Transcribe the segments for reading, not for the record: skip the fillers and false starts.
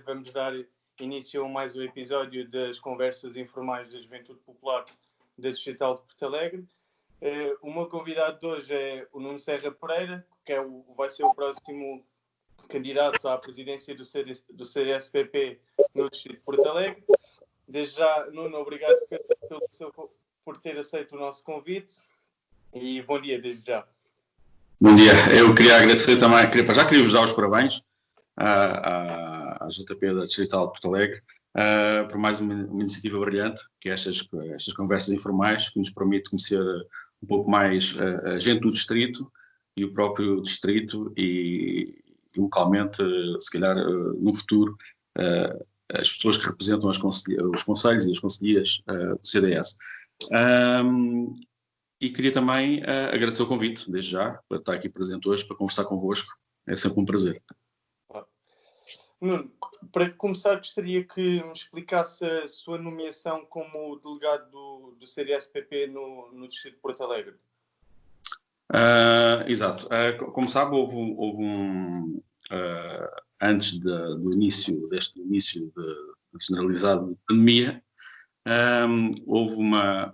vamos dar início a mais um episódio das Conversas Informais da Juventude Popular da Distrital de Porto Alegre. O meu convidado de hoje é o Nuno Serra Pereira, que vai ser o próximo candidato à presidência do CDS-PP no Distrito de Porto Alegre. Desde já, Nuno, obrigado por ter aceito o nosso convite e bom dia desde já. Bom dia, eu queria agradecer também, já queria vos dar os parabéns à JP da Distrital de Porto Alegre por mais uma iniciativa brilhante, que é estas conversas informais, que nos permite conhecer um pouco mais a gente do distrito e o próprio distrito e localmente, se calhar no futuro, as pessoas que representam os conselhos e as conselheiras do CDS. E queria também agradecer o convite, desde já, para estar aqui presente hoje, para conversar convosco. É sempre um prazer. Nuno, para começar, gostaria que me explicasse a sua nomeação como delegado do CDS-PP no Distrito de Porto Alegre. Exato. Como sabe, houve antes do início generalizado de pandemia, houve uma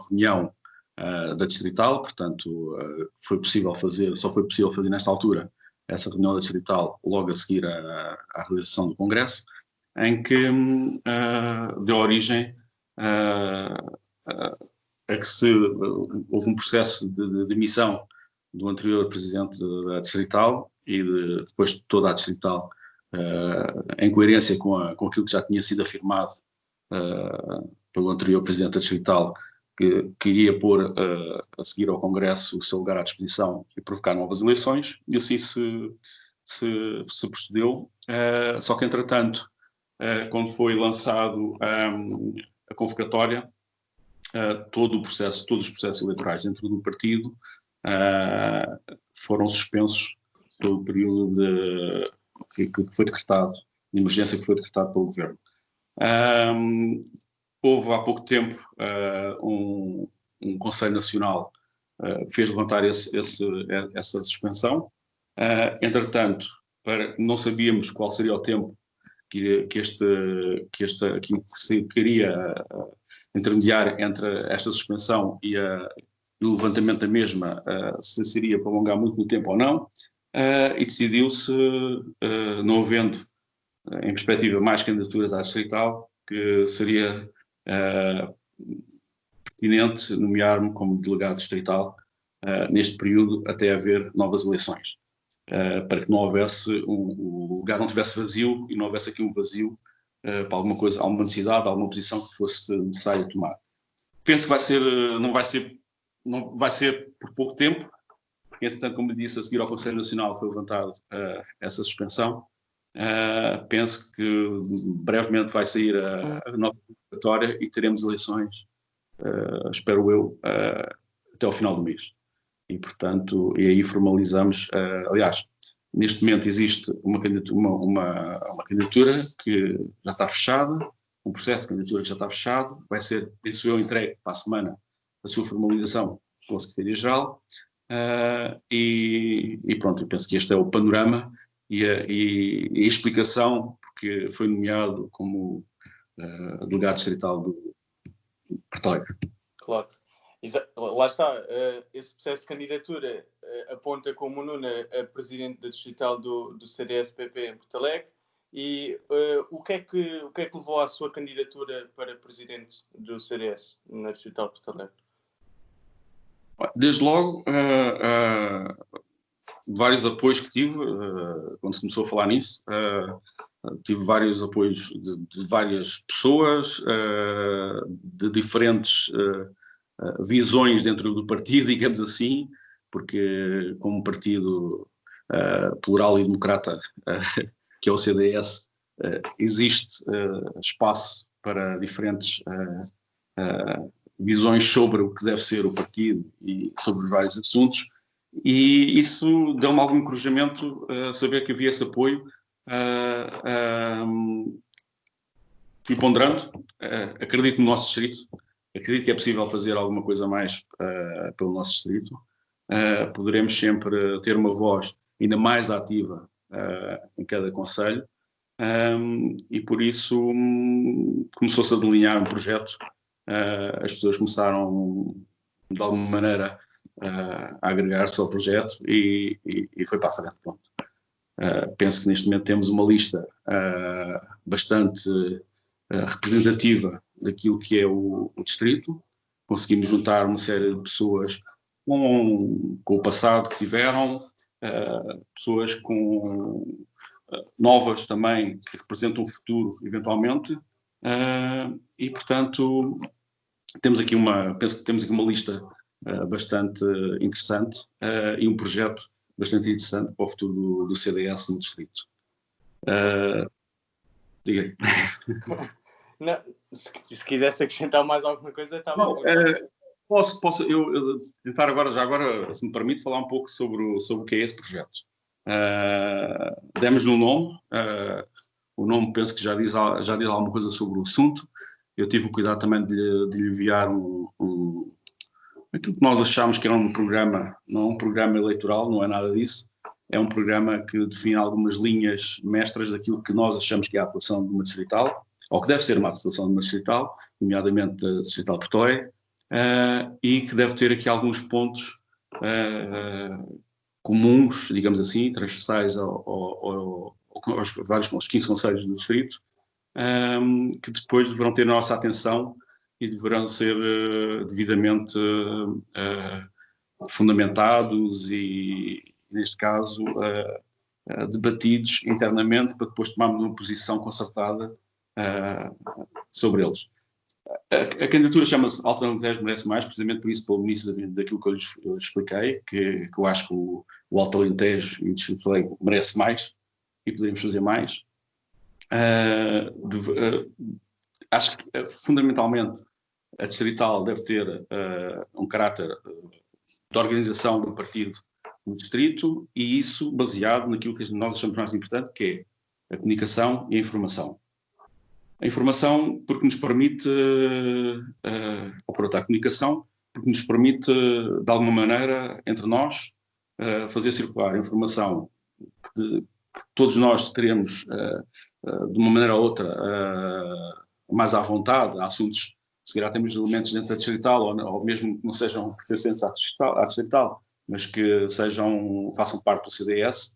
reunião da Distrital, portanto, só foi possível fazer nesta altura essa reunião da Distrital logo a seguir à realização do Congresso, em que deu origem a que houve um processo de demissão do anterior presidente da Distrital e depois de toda a Distrital, em coerência com aquilo que já tinha sido afirmado pelo anterior presidente da Distrital, que iria pôr a seguir ao Congresso o seu lugar à disposição e provocar novas eleições, e assim se procedeu. Só que, entretanto, quando foi lançado a convocatória, todos os processos eleitorais dentro do partido foram suspensos pelo período que foi decretado, de emergência que foi decretado pelo Governo. Houve há pouco tempo um Conselho Nacional que fez levantar essa suspensão. Entretanto, não sabíamos qual seria o tempo que se queria intermediar entre esta suspensão e o levantamento da mesma, se seria prolongar muito no tempo ou não, e decidiu-se, não havendo em perspectiva mais candidaturas à Distrital, que seria pertinente nomear-me como delegado distrital neste período até haver novas eleições, para que não houvesse o lugar não tivesse vazio e não houvesse aqui um vazio para alguma coisa, alguma necessidade, alguma posição que fosse necessário tomar. Penso que não vai ser por pouco tempo, porque entretanto, como disse, a seguir ao Conselho Nacional foi levantada essa suspensão. Penso que brevemente vai sair a nova convocatória e teremos eleições, espero eu, até ao final do mês. E, portanto, aí formalizamos. Aliás, neste momento existe uma candidatura que já está fechada, um processo de candidatura que já está fechado, vai ser, penso eu, entregue para a semana a sua formalização com a Secretaria-Geral. E pronto, eu penso que este é o panorama e a explicação, porque foi nomeado como delegado distrital do Porto Alegre. Claro. Lá está, esse processo de candidatura aponta como Nuno a presidente da distrital do CDS-PP em Porto Alegre. E o que é que levou à sua candidatura para presidente do CDS na distrital de Porto Alegre? Desde logo, vários apoios que tive, quando se começou a falar nisso, tive vários apoios de várias pessoas, de diferentes visões dentro do partido, digamos assim, porque como partido plural e democrata, que é o CDS, existe espaço para diferentes visões sobre o que deve ser o partido e sobre vários assuntos, e isso deu-me algum encorajamento a saber que havia esse apoio. Fui ponderando, acredito no nosso distrito, acredito que é possível fazer alguma coisa mais pelo nosso distrito. Poderemos sempre ter uma voz ainda mais ativa em cada concelho, e por isso começou-se a delinear um projeto. As pessoas começaram, de alguma maneira, a agregar-se ao projeto e foi para a frente. Pronto. Penso que neste momento temos uma lista bastante representativa daquilo que é o distrito. Conseguimos juntar uma série de pessoas com o passado que tiveram, pessoas novas também, que representam o futuro, eventualmente, e, portanto, penso que temos aqui uma lista bastante interessante e um projeto bastante interessante para o futuro do CDS no distrito. Diga aí. Não, se quisesse acrescentar mais alguma coisa, estava bom. Posso eu tentar agora, se me permite, falar um pouco sobre o que é esse projeto. Demos-lhe um nome, o nome penso que já diz alguma coisa sobre o assunto. Eu tive o cuidado também de lhe enviar aquilo que nós achámos que era um programa, não é um programa eleitoral, não é nada disso, é um programa que define algumas linhas mestras daquilo que nós achamos que é a atuação de uma distrital, ou que deve ser uma atuação de uma distrital, nomeadamente a distrital de Porto Alegre, e que deve ter aqui alguns pontos comuns, digamos assim, transversais aos vários 15 concelhos do distrito, que depois deverão ter a nossa atenção e deverão ser devidamente fundamentados e, neste caso, debatidos internamente para depois tomarmos uma posição concertada sobre eles. A candidatura chama-se Alto Alentejo Merece Mais, precisamente por isso, pelo início daquilo que eu expliquei, que eu acho que o Alto Alentejo e o Distrito de Alegre merece mais e podemos fazer mais. Acho que, fundamentalmente, a distrital deve ter um caráter de organização do partido no distrito, e isso baseado naquilo que nós achamos mais importante, que é a comunicação e a informação. A informação porque nos permite, ou por outra, a comunicação, porque nos permite, de alguma maneira, entre nós, fazer circular a informação que todos nós teremos, de uma maneira ou outra, mais à vontade, a assuntos, se calhar temos elementos dentro da distrital, ou mesmo que não sejam pertencentes à distrital, mas que façam parte do CDS,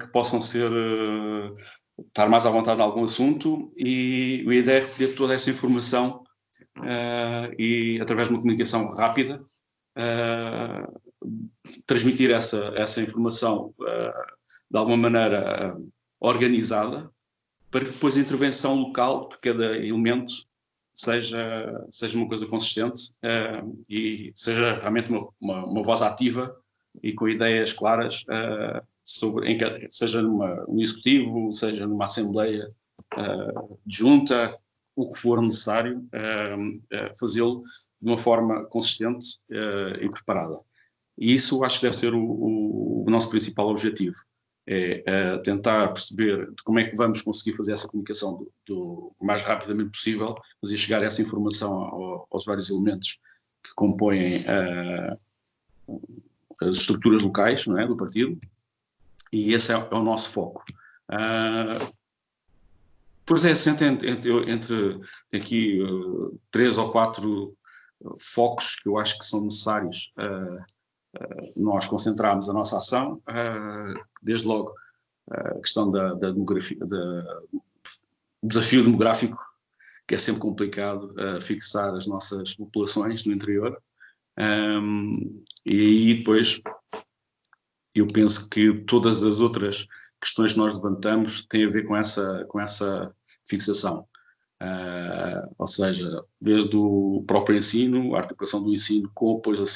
que possam estar mais à vontade em algum assunto, e a ideia é recolher toda essa informação e, através de uma comunicação rápida, transmitir essa informação de alguma maneira organizada, para que depois a intervenção local de cada elemento seja uma coisa consistente e seja realmente uma voz ativa e com ideias claras, seja no executivo, seja numa assembleia de junta, o que for necessário, fazê-lo de uma forma consistente e preparada. E isso acho que deve ser o nosso principal objetivo. É tentar perceber como é que vamos conseguir fazer essa comunicação o mais rapidamente possível, fazer chegar essa informação aos vários elementos que compõem as estruturas locais, não é, do partido, e esse é o nosso foco. Pois é, tem aqui 3 ou 4 focos que eu acho que são necessários nós concentrarmos a nossa ação, desde logo a questão da demografia, do desafio demográfico, que é sempre complicado fixar as nossas populações no interior, e aí depois eu penso que todas as outras questões que nós levantamos têm a ver com essa fixação. Ou seja, desde o próprio ensino, a articulação do ensino com depois a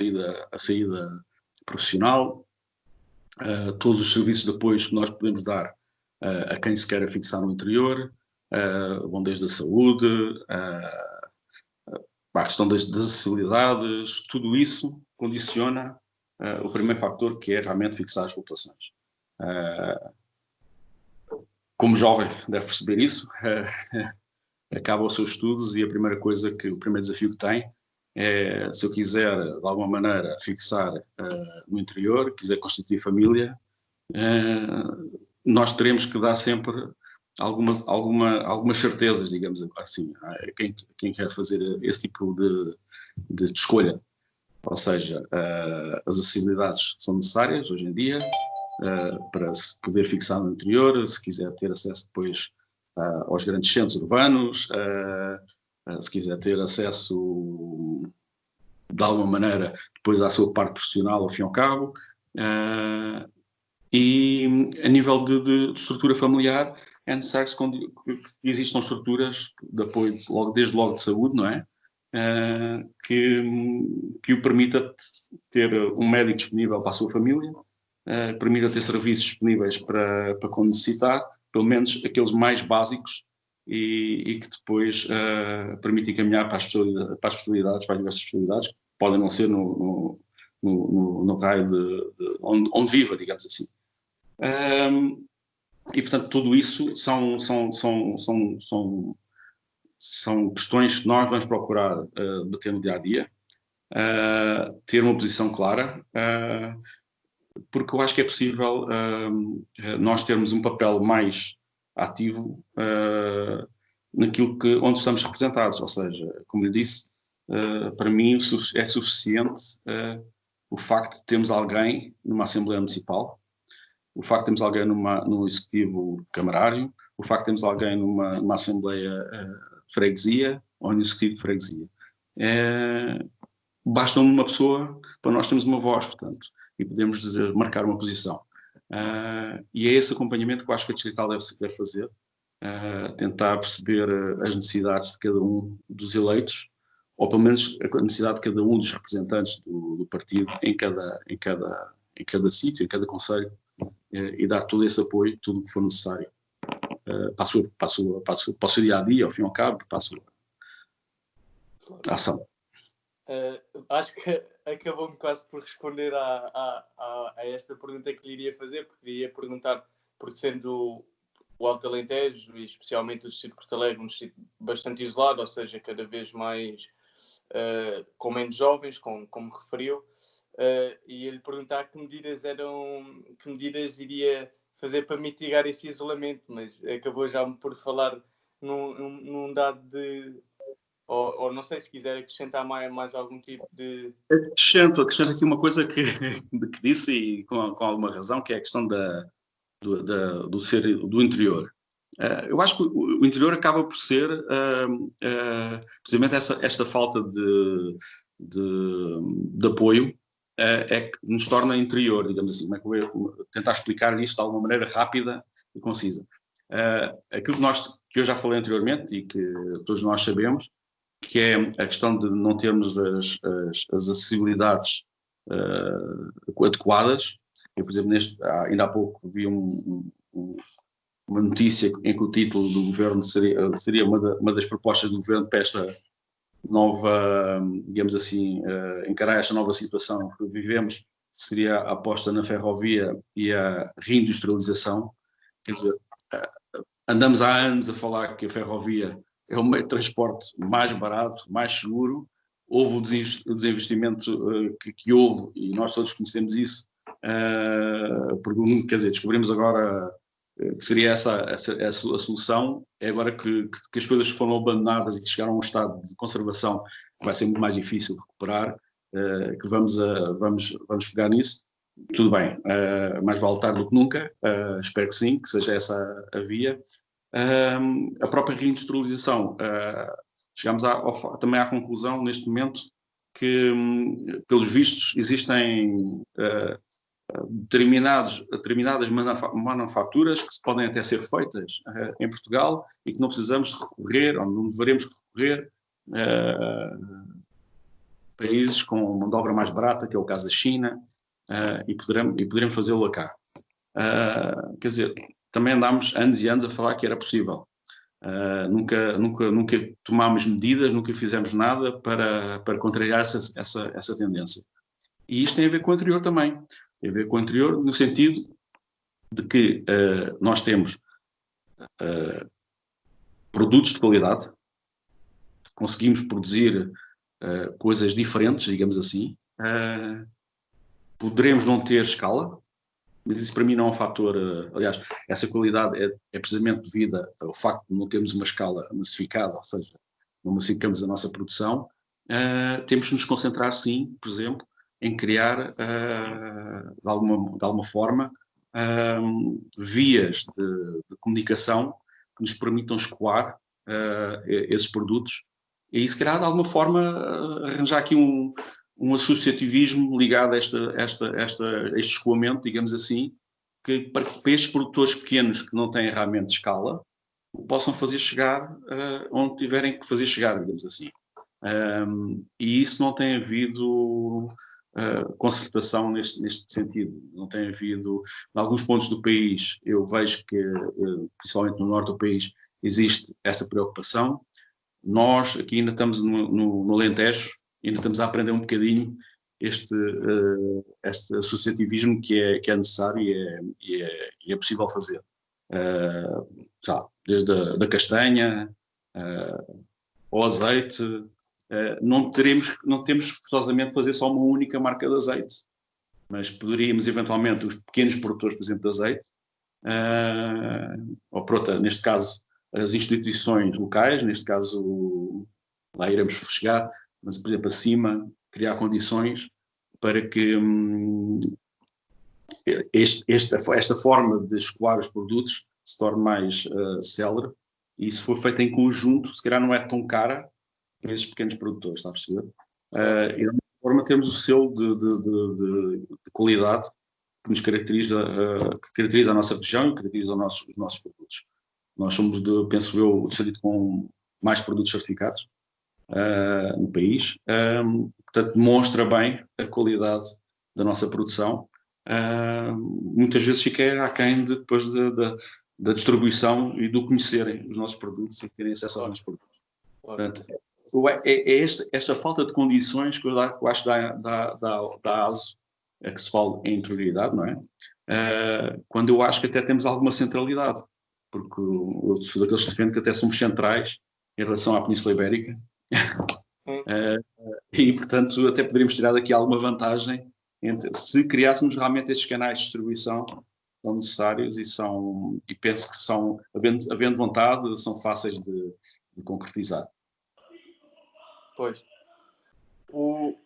saída profissional, todos os serviços de apoio que nós podemos dar a quem se queira fixar no interior, vão desde a saúde, a questão das acessibilidades, tudo isso condiciona o primeiro fator, que é realmente fixar as populações. Como jovem deve perceber isso, acaba os seus estudos e o primeiro desafio que tem é, se eu quiser de alguma maneira fixar no interior, quiser constituir família, nós teremos que dar sempre algumas certezas, digamos assim, a quem quer fazer esse tipo de escolha. Ou seja, as acessibilidades são necessárias hoje em dia para se poder fixar no interior, se quiser ter acesso depois aos grandes centros urbanos, se quiser ter acesso de alguma maneira depois à sua parte profissional ao fim e ao cabo. E a nível de estrutura familiar é necessário que existam estruturas de apoio desde logo de saúde, não é? Que o permita ter um médico disponível para a sua família, permita ter serviços disponíveis para quando necessitar, pelo menos aqueles mais básicos, e que depois permita encaminhar para as especialidades, para as diversas especialidades, que podem não ser no raio onde viva, digamos assim. E portanto tudo isso são questões que nós vamos procurar debater no dia-a-dia, ter uma posição clara, porque eu acho que é possível nós termos um papel mais ativo naquilo onde estamos representados, ou seja, como lhe disse, para mim é suficiente o facto de termos alguém numa Assembleia Municipal, o facto de termos alguém no Executivo Camarário, o facto de termos alguém numa Assembleia Freguesia ou no Executivo de Freguesia. Basta uma pessoa para nós termos uma voz, portanto, e podemos marcar uma posição. E é esse acompanhamento que eu acho que a Distrital deve fazer, tentar perceber as necessidades de cada um dos eleitos, ou pelo menos a necessidade de cada um dos representantes do partido em cada sítio, em cada concelho, e dar todo esse apoio, tudo o que for necessário para o seu dia-a-dia, ao fim e ao cabo, para a sua ação. Acho que acabou-me quase por responder a esta pergunta que lhe iria fazer, porque lhe ia perguntar, porque sendo o Alto Alentejo, e especialmente o distrito de Porto Alegre, um distrito bastante isolado, ou seja, cada vez mais com menos jovens, como referiu, e ele perguntar que medidas iria fazer para mitigar esse isolamento, mas acabou já por falar num dado de... Ou não sei se quiser acrescentar mais algum tipo de... Acrescento aqui uma coisa que disse, e com alguma razão, que é a questão do interior. Eu acho que o interior acaba por ser precisamente esta falta de apoio é que nos torna interior, digamos assim. Como é que eu vou tentar explicar isto de alguma maneira rápida e concisa? Aquilo que eu já falei anteriormente e que todos nós sabemos, que é a questão de não termos as acessibilidades adequadas. Eu, por exemplo, ainda há pouco vi uma notícia em que o título do governo seria uma das propostas do governo para esta nova, digamos assim, encarar esta nova situação que vivemos, seria a aposta na ferrovia e a reindustrialização. Quer dizer, andamos há anos a falar que a ferrovia é o meio de transporte mais barato, mais seguro. Houve o desinvestimento que houve, e nós todos conhecemos isso, quer dizer, descobrimos agora que seria essa a solução. É agora que as coisas foram abandonadas e que chegaram a um estado de conservação que vai ser muito mais difícil de recuperar, que vamos pegar nisso. Tudo bem, mais vale tarde do que nunca, espero que sim, que seja essa a via. A própria reindustrialização, chegamos também à conclusão neste momento que, pelos vistos, existem determinadas manufaturas que podem até ser feitas em Portugal e que não precisamos recorrer, ou não deveremos recorrer a países com mão de obra mais barata, que é o caso da China, e poderemos fazê-lo cá. Quer dizer, também andámos anos e anos a falar que era possível. Nunca tomámos medidas, nunca fizemos nada para contrariar essa tendência. E isto tem a ver com o anterior também. Tem a ver com o anterior no sentido de que nós temos produtos de qualidade, conseguimos produzir coisas diferentes, digamos assim. Poderemos não ter escala, Mas isso para mim não é um fator, aliás, essa qualidade é precisamente devida ao facto de não termos uma escala massificada, ou seja, não massificamos a nossa produção. Temos de nos concentrar, sim, por exemplo, em criar, de alguma forma, vias de comunicação que nos permitam escoar esses produtos e, se calhar, de alguma forma, arranjar aqui um associativismo ligado a este escoamento, digamos assim, para estes produtores pequenos que não têm realmente escala, possam fazer chegar onde tiverem que fazer chegar, digamos assim. E isso não tem havido concertação neste sentido. Não tem havido, em alguns pontos do país, eu vejo que, principalmente no norte do país, existe essa preocupação. Nós aqui ainda estamos no Alentejo, ainda estamos a aprender um bocadinho este associativismo que é necessário e é possível fazer. Desde a castanha ao azeite, não temos forçosamente fazer só uma única marca de azeite, mas poderíamos eventualmente, os pequenos produtores, por exemplo, de azeite, ou pronto, neste caso, as instituições locais, neste caso, lá iremos chegar, mas, por exemplo, acima, criar condições para que esta forma de escoar os produtos se torne mais célere, e se for feito em conjunto, se calhar não é tão cara para esses pequenos produtores, está a perceber? E de alguma forma temos o selo de qualidade que nos caracteriza, que caracteriza a nossa região e caracteriza os nossos produtos. Nós somos, penso eu, o distrito com mais produtos certificados no país, portanto demonstra bem a qualidade da nossa produção. Muitas vezes fica aquém depois da distribuição e do conhecerem os nossos produtos e terem acesso aos nossos produtos. Portanto, esta falta de condições que eu acho da ASO, que se fala em interioridade, não é? Quando eu acho que até temos alguma centralidade, porque eu sou daqueles que defendem que até somos centrais em relação à Península Ibérica, e portanto até poderíamos tirar daqui alguma vantagem se criássemos realmente estes canais de distribuição que são necessários e penso que são, havendo vontade, são fáceis de concretizar. Pois.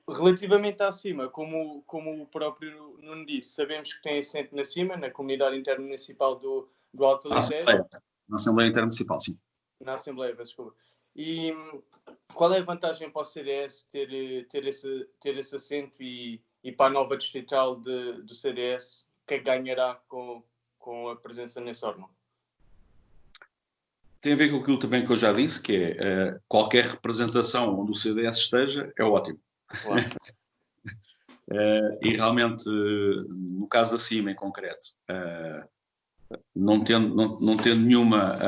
Relativamente à CIMA, como o próprio Nuno disse, sabemos que tem assento na CIMA, na Comunidade Intermunicipal do Alto Alentejo. Na Assembleia Intermunicipal, sim. Na Assembleia, desculpa. E qual é a vantagem para o CDS ter esse assento e para a nova distrital do CDS, o que é que ganhará com a presença nesse órgão? Tem a ver com aquilo também que eu já disse, que é qualquer representação onde o CDS esteja é ótimo. Claro. E realmente, no caso da CIMA em concreto, não tendo nenhuma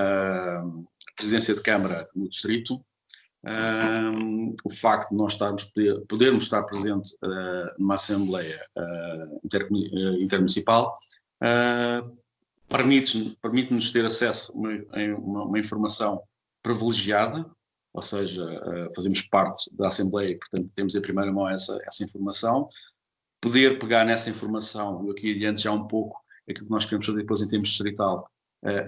presença de Câmara no distrito, o facto de nós podermos estar presente numa Assembleia Intermunicipal permite-nos ter acesso a uma informação privilegiada, ou seja, fazemos parte da Assembleia e, portanto, temos em primeira mão essa informação, poder pegar nessa informação, eu aqui adiante já um pouco aquilo que nós queremos fazer depois em termos distrital,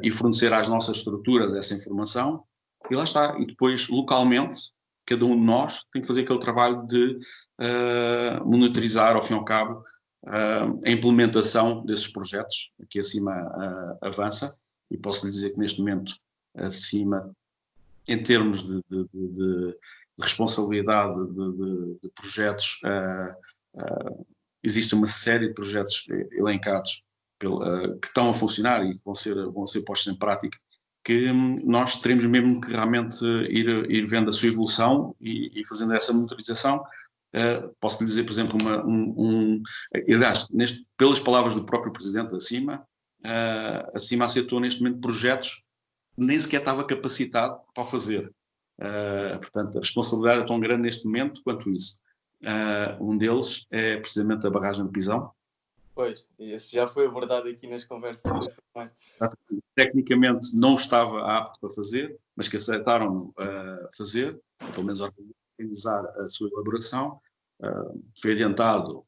e fornecer às nossas estruturas essa informação, e lá está, e depois localmente, cada um de nós tem que fazer aquele trabalho de monitorizar, ao fim e ao cabo, a implementação desses projetos, que acima avança, e posso lhe dizer que neste momento acima, em termos de responsabilidade de projetos, existe uma série de projetos elencados que estão a funcionar e que vão ser postos em prática, que nós teremos mesmo que realmente ir vendo a sua evolução e fazendo essa monitorização. Posso lhe dizer, por exemplo, aliás, pelas palavras do próprio Presidente da CIMA, a CIMA aceitou neste momento projetos que nem sequer estava capacitado para fazer. Portanto, a responsabilidade é tão grande neste momento quanto isso. Um deles é precisamente a barragem do Pisão. Pois, esse já foi abordado aqui nas conversas. Tecnicamente não estava apto para fazer, mas que aceitaram fazer, pelo menos organizar a sua elaboração. Foi adiantado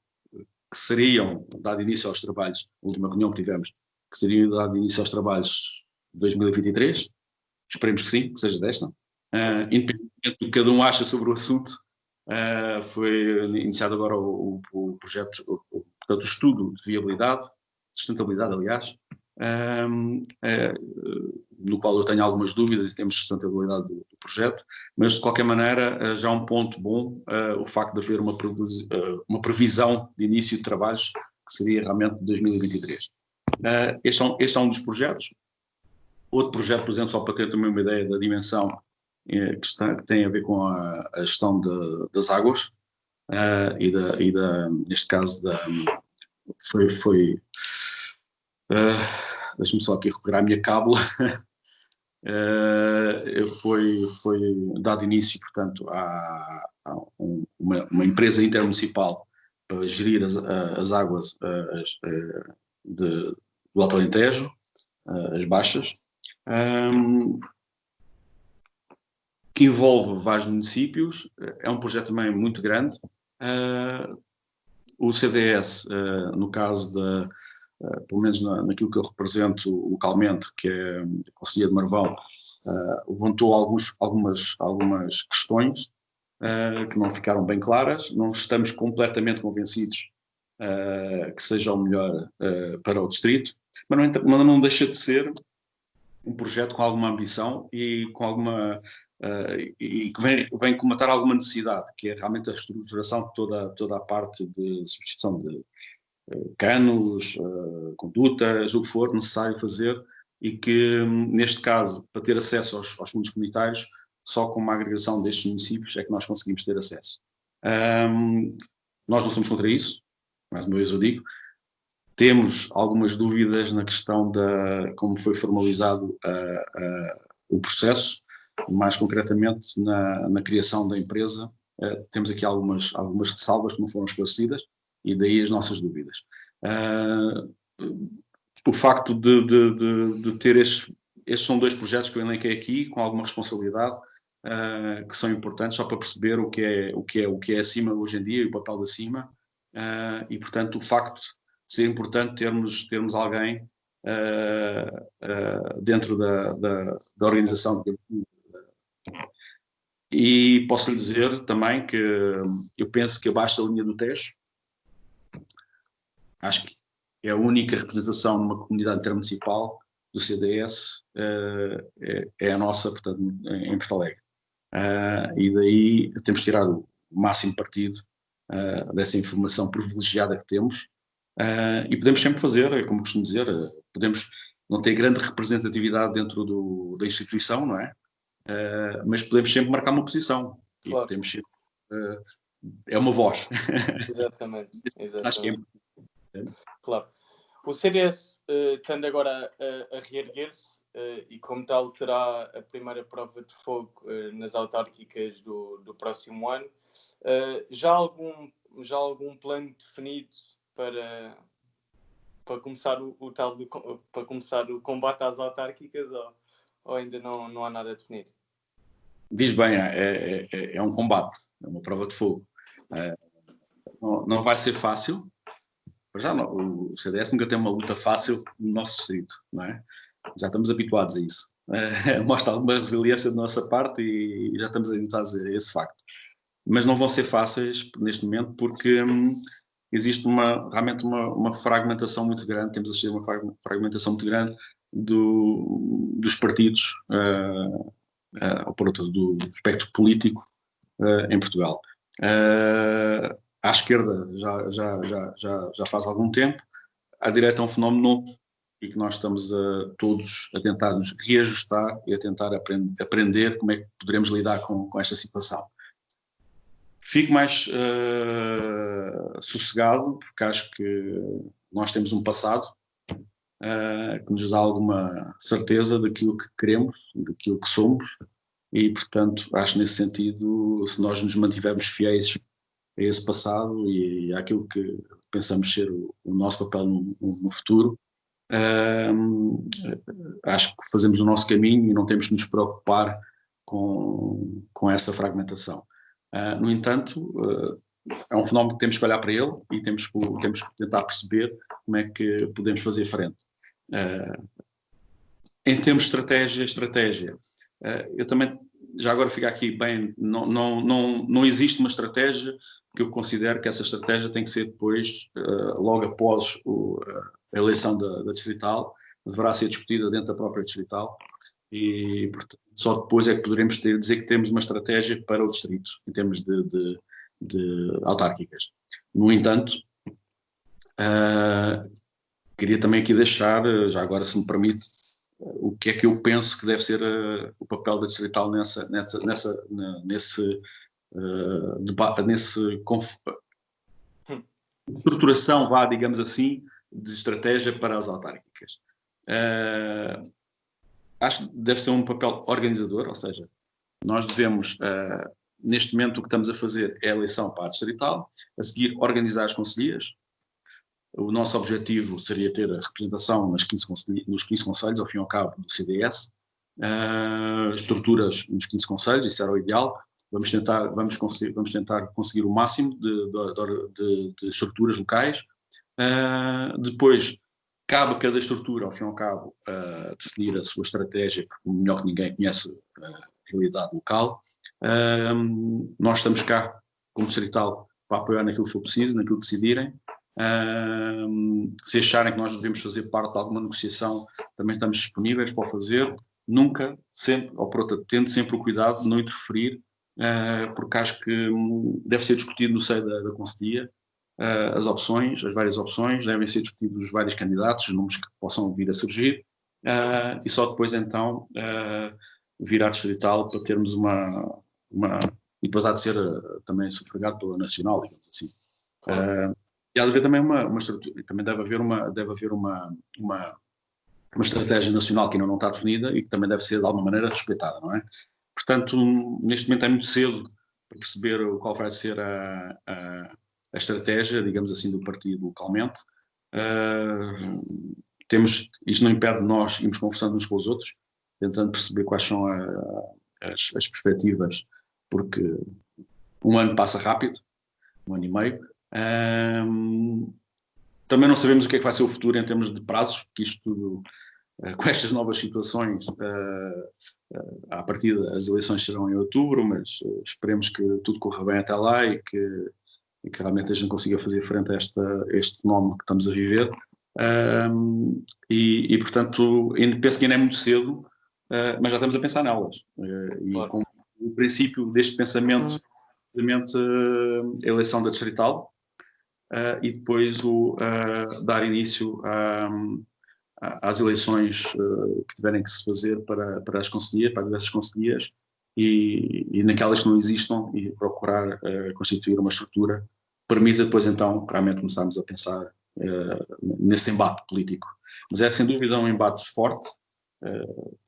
que seriam dado início aos trabalhos, a última reunião que tivemos, que seriam dado início aos trabalhos de 2023, esperemos que sim, que seja desta. Independentemente do que cada um acha sobre o assunto, foi iniciado agora o projeto, portanto, o estudo de viabilidade, sustentabilidade, aliás, no qual eu tenho algumas dúvidas em termos de sustentabilidade do projeto, mas de qualquer maneira já é um ponto bom o facto de haver uma previsão de início de trabalhos que seria realmente de 2023. Este é um dos projetos. Outro projeto, por exemplo, só para ter também uma ideia da dimensão, que tem a ver com a gestão das águas neste caso, deixa-me só aqui recuperar a minha cábula. Foi dado início, portanto, a uma empresa intermunicipal para gerir as águas do Alto Alentejo, as baixas, que envolve vários municípios. É um projeto também muito grande. O CDS, no caso pelo menos naquilo que eu represento localmente, que é a Conselhia de Marvão, levantou algumas questões que não ficaram bem claras. Não estamos completamente convencidos que seja o melhor para o distrito, mas não deixa de ser um projeto com alguma ambição e com alguma e que vem comatar alguma necessidade, que é realmente a reestruturação de toda a parte de substituição de canos, condutas, o que for necessário fazer, e que, neste caso, para ter acesso aos fundos comunitários, só com uma agregação destes municípios é que nós conseguimos ter acesso. Nós não somos contra isso, mais uma vez eu digo. Temos algumas dúvidas na questão de como foi formalizado o processo, mais concretamente na criação da empresa. Temos aqui algumas ressalvas que não foram esclarecidas, e daí as nossas dúvidas. O facto de ter estes são dois projetos que eu elenquei aqui, com alguma responsabilidade, que são importantes, só para perceber o que é acima hoje em dia e o papel de acima, e, portanto, o facto de ser importante termos alguém dentro da organização. E posso lhe dizer também que eu penso que abaixo da linha do Tejo, acho que é a única representação numa comunidade intermunicipal do CDS, é a nossa, portanto, em Porto Alegre. E daí temos de tirar o máximo partido dessa informação privilegiada que temos, e podemos sempre fazer, como costumo dizer, podemos não ter grande representatividade dentro da instituição, não é? Mas podemos sempre marcar uma posição. Claro. E podemos sempre, é uma voz. Exatamente. Acho que é. Claro. O CDS, estando agora a reerguer-se, e como tal terá a primeira prova de fogo nas autárquicas do próximo ano, já há algum plano definido para começar para começar o combate às autárquicas, ou ainda não há nada definido? Diz bem, é um combate, é uma prova de fogo. Não vai ser fácil. Já não, o CDS nunca tem uma luta fácil no nosso distrito, não é? Já estamos habituados a isso. Mostra alguma resiliência da nossa parte e já estamos habituados a esse facto. Mas não vão ser fáceis neste momento, porque existe realmente uma fragmentação muito grande. Temos a ser uma fragmentação muito grande dos partidos, do espectro político em Portugal. À esquerda já faz algum tempo, à direita é um fenómeno novo, e que nós estamos todos a tentar nos reajustar e a tentar aprender como é que poderemos lidar com esta situação. Fico mais sossegado, porque acho que nós temos um passado que nos dá alguma certeza daquilo que queremos, daquilo que somos, e, portanto, acho nesse sentido, se nós nos mantivermos fiéis a esse passado e àquilo que pensamos ser o nosso papel no futuro, acho que fazemos o nosso caminho e não temos que nos preocupar com essa fragmentação. No entanto, é um fenómeno que temos que olhar para ele e temos que tentar perceber como é que podemos fazer frente. Em termos de estratégia, eu também, já agora fica aqui bem, não existe uma estratégia, porque eu considero que essa estratégia tem que ser depois, logo após a eleição da distrital, deverá ser discutida dentro da própria distrital e portanto, só depois é que poderemos dizer que temos uma estratégia para o distrito, em termos de autárquicas. No entanto, queria também aqui deixar, já agora se me permite, o que é que eu penso que deve ser o papel da distrital nesse debate, estruturação, digamos assim, de estratégia para as autárquicas. Acho que deve ser um papel organizador, ou seja, nós devemos, neste momento o que estamos a fazer é a eleição para a distrital, a seguir organizar as concelhias. O nosso objetivo seria ter a representação nos 15 conselhos, ao fim e ao cabo, do CDS, estruturas nos 15 conselhos, isso era o ideal. Vamos tentar conseguir o máximo de estruturas locais. Depois, cabe a cada estrutura, ao fim e ao cabo, definir a sua estratégia, porque melhor que ninguém conhece a realidade local. Nós estamos cá, como distrital, para apoiar naquilo que for preciso, naquilo que decidirem. Se acharem que nós devemos fazer parte de alguma negociação, também estamos disponíveis para o fazer. Nunca, sempre, ou por outra, tendo sempre o cuidado de não interferir, porque acho que deve ser discutido no seio da conselhia as várias opções, devem ser discutidos os vários candidatos, os nomes que possam vir a surgir, e só depois então vir à distrital para termos e depois há de ser também sufragado pela nacional, digamos assim. Claro. E há de haver também uma estrutura, também deve haver uma estratégia nacional que ainda não está definida e que também deve ser de alguma maneira respeitada, não é? Portanto, neste momento é muito cedo para perceber qual vai ser a estratégia, digamos assim, do partido localmente. Isto não impede de nós irmos conversando uns com os outros, tentando perceber quais são as perspectivas, porque um ano passa rápido, 1 ano e meio. Também não sabemos o que é que vai ser o futuro em termos de prazos, porque isto tudo, com estas novas situações, à partida as eleições serão em outubro, mas esperemos que tudo corra bem até lá e que realmente a gente consiga fazer frente a este fenómeno que estamos a viver. Portanto, penso que ainda é muito cedo, mas já estamos a pensar nelas. E com o princípio deste pensamento, a eleição da distrital, e depois dar início às eleições que tiverem que se fazer para as concelhias, para diversas concelhias, e naquelas que não existam, e procurar constituir uma estrutura que permita depois então realmente começarmos a pensar nesse embate político. Mas é sem dúvida um embate forte,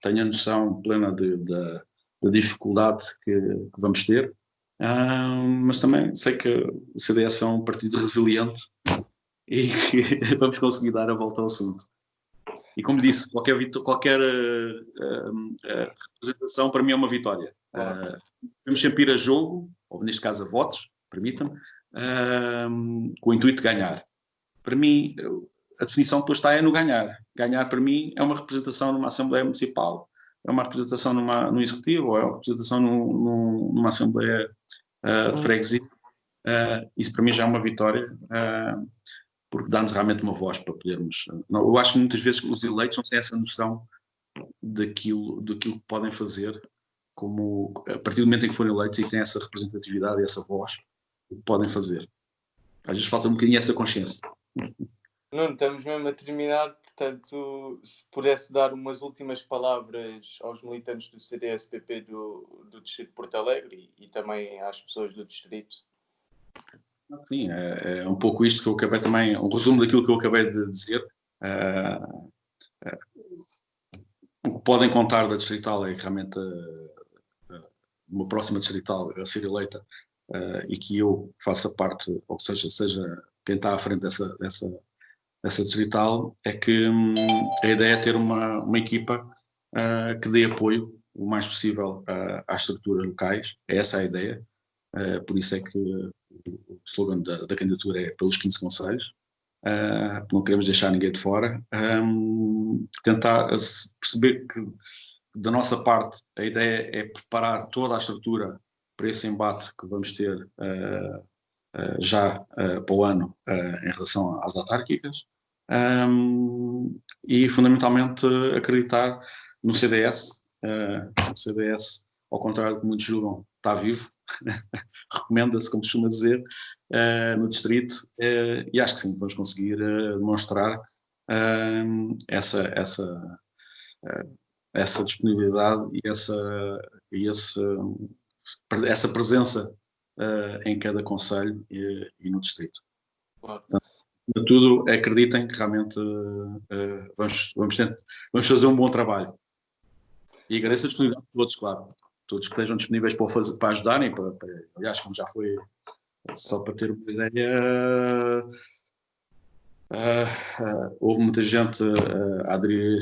tenho a noção plena da dificuldade que vamos ter, mas também sei que o CDS é um partido resiliente e que vamos conseguir dar a volta ao assunto. E como disse, qualquer representação para mim é uma vitória. Vamos sempre ir a jogo, ou neste caso a votos, permitam-me, com o intuito de ganhar. Para mim, a definição que depois está é no ganhar. Ganhar para mim é uma representação numa Assembleia Municipal, é uma representação no Executivo, ou é uma representação numa Assembleia de Freguesia. Isso para mim já é uma vitória, porque dá-nos realmente uma voz para podermos... Eu acho que muitas vezes os eleitos não têm essa noção daquilo que podem fazer, a partir do momento em que forem eleitos e têm essa representatividade e essa voz, o que podem fazer. Às vezes falta um bocadinho essa consciência. Nuno, estamos mesmo a terminar, portanto, se pudesse dar umas últimas palavras aos militantes do CDS-PP do Distrito de Porto Alegre e também às pessoas do Distrito. Sim, é um pouco isto que eu acabei também, um resumo daquilo que eu acabei de dizer. O que podem contar da distrital é que realmente uma próxima distrital a ser eleita e que eu faça parte, ou seja quem está à frente dessa distrital, é que a ideia é ter uma equipa que dê apoio o mais possível às estruturas locais. É essa a ideia. Por isso é que o slogan da candidatura é pelos 15 concelhos. Não queremos deixar ninguém de fora. Tentar perceber que, da nossa parte, a ideia é preparar toda a estrutura para esse embate que vamos ter já para o ano em relação às autárquicas, e fundamentalmente acreditar no CDS. O CDS, ao contrário do que muitos julgam, está vivo, recomenda-se, como costuma dizer, no distrito, e acho que sim, vamos conseguir demonstrar essa disponibilidade e essa presença em cada concelho e no distrito. Claro. Portanto, tudo, acreditem que realmente vamos fazer um bom trabalho. E agradeço a disponibilidade de todos, claro. Todos que estejam disponíveis para ajudarem. Aliás, como já foi, só para ter uma ideia, houve muita gente a aderir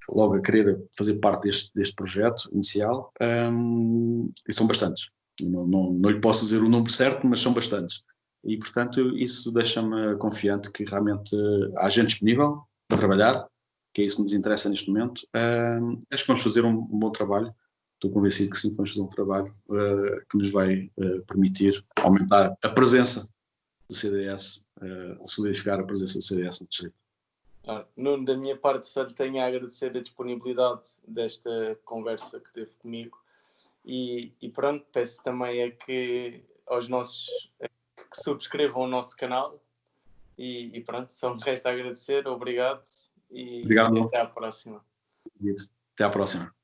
logo a querer fazer parte deste projeto inicial, e são bastantes. Não lhe posso dizer o número certo, mas são bastantes. E, portanto, isso deixa-me confiante que realmente há gente disponível para trabalhar, que é isso que nos interessa neste momento. Acho que vamos fazer um bom trabalho. Estou convencido que sim, vamos fazer um trabalho que nos vai permitir aumentar a presença do CDS, solidificar a presença do CDS no distrito. Nuno, da minha parte, só lhe tenho a agradecer a disponibilidade desta conversa que teve comigo e pronto, peço também que aos nossos que subscrevam o nosso canal e pronto, só me resta agradecer, obrigado e Obrigado. até à próxima. Até à próxima.